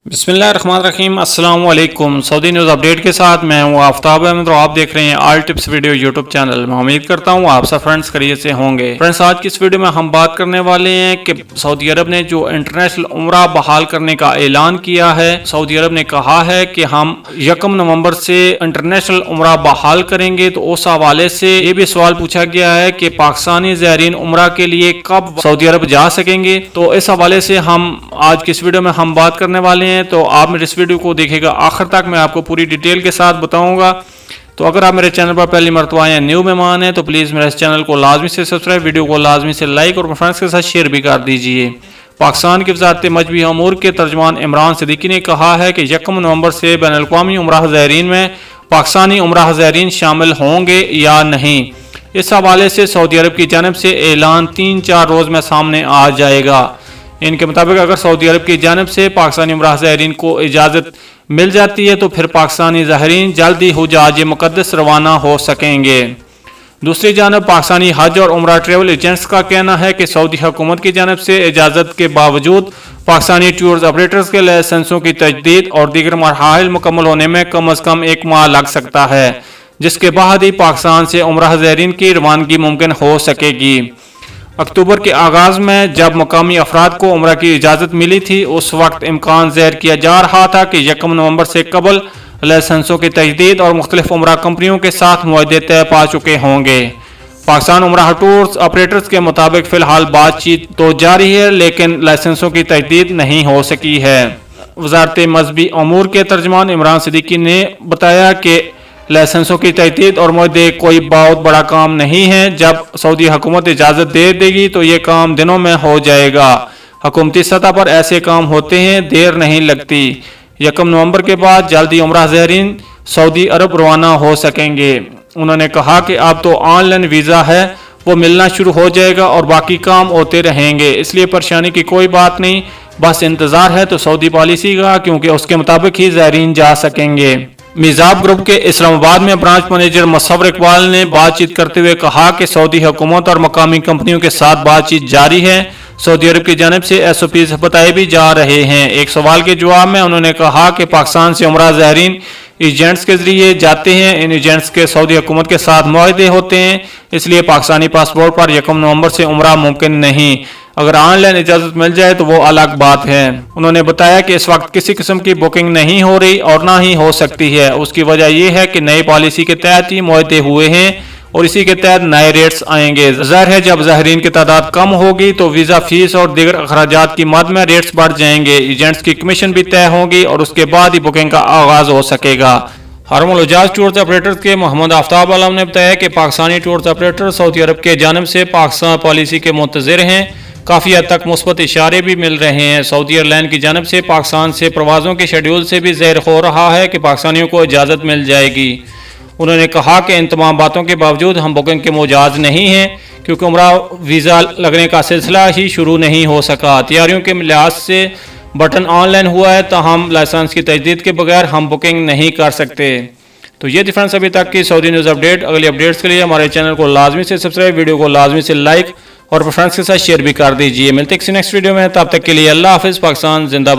बिस्मिल्लाहिर्रहमानिर्रहीम। अस्सलाम वालेकुम। सऊदी न्यूज़ अपडेट के साथ मैं हूँ आफ्ताब अहमद और आप देख रहे हैं all tips video YouTube channel. मैं उम्मीद करता हूँ आप सब फ्रेंड्स खैरियत से होंगे। फ्रेंड्स, आज की इस वीडियो में हम बात करने वाले हैं कि सऊदी अरब ने जो इंटरनेशनल उम्रा बहाल करने का ऐलान किया है। सऊदी अरब ने कहा है कि हम 1 नवंबर से इंटरनेशनल उम्रा बहाल करेंगे। तो उस हवाले से ये भी सवाल पूछा गया है कि पाकिस्तानी ज़ायरीन उम्रा के लिए कब सऊदी अरब जा सकेंगे। तो इस हवाले से हम आज की इस वीडियो में हम बात करने वाले हैं। तो आप मेरे इस वीडियो को देखिएगा आखिर तक, मैं आपको पूरी डिटेल के साथ बताऊंगा। तो अगर आप मेरे चैनल पर पहली मरतबा आए हैं, न्यू मेहमान हैं, तो प्लीज़ मेरे इस चैनल को लाजमी से सब्सक्राइब, वीडियो को लाजमी से लाइक और फ्रेंड्स के साथ शेयर भी कर दीजिए। पाकिस्तान की वज़ारत मजबी अमूर के तर्जमान इमरान सिद्दीकी ने कहा है कि 1 नवंबर से बैनुल-अक़वामी उम्रा ज़ायरीन में पाकिस्तानी उम्रा ज़ायरीन शामिल होंगे या नहीं। इस हवाले से सऊदी अरब की जानब से ऐलान 3-4 रोज़ में सामने आ जाएगा। इनके मुताबिक अगर सऊदी अरब की जानब से पाकिस्तानी उम्रा ज़ायरीन को इजाज़त मिल जाती है तो फिर पाकिस्तानी ज़ायरीन जल्द ही हुज्जाज मुक़द्दस रवाना हो सकेंगे। दूसरी जानब पाकिस्तानी हज और उम्रा ट्रेवल एजेंट्स का कहना है कि सऊदी हुकूमत की जानब से इजाज़त के बावजूद पाकिस्तानी टूर्स ऑपरेटर्स के लाइसेंसों की तजदीद और दीगर मरहाइल मुकम्मल होने में कम अज़ कम 1 माह लग सकता है, जिसके बाद ही पाकिस्तान से उम्रा ज़ायरीन की रवानगी मुमकिन हो सकेगी। अक्टूबर के आगाज़ में जब मकामी अफराद को उम्रा की इजाज़त मिली थी, उस वक्त इम्कान ज़ाहिर किया जा रहा था कि 1 नवंबर से कबल लाइसेंसों की तजदीद और मुख्तलिफ उम्रा कंपनियों के साथ मुआहदे तय पा चुके होंगे। पाकिस्तान उम्रा टूर्स ऑपरेटर्स के मुताबिक फ़िलहाल बातचीत तो जारी है, लेकिन लाइसेंसों की तजदीद नहीं हो सकी है। वज़ारत मजहबी अमूर के तर्जमान इमरान सिद्दीकी ने बताया कि लाइसेंसों की तजदीद और मुआहदे कोई बहुत बड़ा काम नहीं है। जब सऊदी हुकूमत इजाज़त दे देगी तो ये काम दिनों में हो जाएगा। हुकूमती सतह पर ऐसे काम होते हैं, देर नहीं लगती। 1 नवंबर के बाद जल्दी उम्रा ज़ायरीन सऊदी अरब रवाना हो सकेंगे। उन्होंने कहा कि अब तो ऑनलाइन वीज़ा है, वो मिलना शुरू हो जाएगा और बाकी काम होते रहेंगे, इसलिए परेशानी की कोई बात नहीं। बस इंतज़ार है तो सऊदी पॉलिसी का, क्योंकि उसके मुताबिक ही ज़ायरीन जा सकेंगे। मिज़ाब ग्रुप के इस्लामाबाद में ब्रांच मैनेजर मुसव्वर इकबाल ने बातचीत करते हुए कहा कि सऊदी हुकूमत और मकामी कंपनियों के साथ बातचीत जारी है। सऊदी अरब की जानिब से SOPs बताए भी जा रहे हैं। एक सवाल के जवाब में उन्होंने कहा कि पाकिस्तान से उम्रा ज़ायरीन एजेंट्स के जरिए जाते हैं। इन एजेंट्स के सऊदी हुकूमत के साथ मुआहदे होते हैं, इसलिए पाकिस्तानी पासपोर्ट पर 1 नवंबर से उम्रा मुमकिन नहीं। अगर ऑनलाइन इजाज़त मिल जाए तो वो अलग बात है। उन्होंने बताया कि इस वक्त किसी किस्म की बुकिंग नहीं हो रही और ना ही हो सकती है। उसकी वजह यह है कि नई पॉलिसी के तहत ही मुआहदे हुए हैं और इसी के तहत नए रेट्स आएंगे। ज़ाहिर है जब ज़ायरीन की तादाद कम होगी तो वीज़ा फीस और दीगर अखराजात की मद में रेट्स बढ़ जाएंगे। एजेंट्स की कमीशन भी तय होगी और उसके बाद ही बुकिंग का आगाज़ हो सकेगा। हरमुल उजाज टूर्स ऑपरेटर्स के मोहम्मद आफ्ताब आलम ने बताया कि पाकिस्तानी टूर्स ऑपरेटर सऊदी अरब के जानिब से पाकिस्तान पॉलिसी के मुंतज़िर हैं। काफ़ी हद तक मुस्बत इशारे भी मिल रहे हैं। सऊदी एयरलाइन की जानिब से पाकिस्तान से प्रवासों के शेड्यूल से भी ज़ाहिर हो रहा है कि पाकिस्तानियों को इजाज़त मिल जाएगी। उन्होंने कहा कि इन तमाम बातों के बावजूद हम बुकिंग के मुजाज नहीं हैं, क्योंकि उम्रा वीज़ा लगने का सिलसिला ही शुरू नहीं हो सका। तैयारियों के लिहाज से बटन ऑनलाइन हुआ है, तो हम लाइसेंस की तजदीद के बगैर हम बुकिंग नहीं कर सकते। तो ये थी फ्रेंड्स अभी तक की सऊदी न्यूज़ अपडेट। अगली अपडेट्स के लिए हमारे चैनल को लाजमी से सब्सक्राइब, वीडियो को लाजमी से लाइक और फ्रेंड्स के साथ शेयर भी कर दीजिए। मिलते हैं किसी नेक्स्ट वीडियो में, तब तक के लिए अल्लाह हाफिज़। पाकिस्तान जिंदाबाद।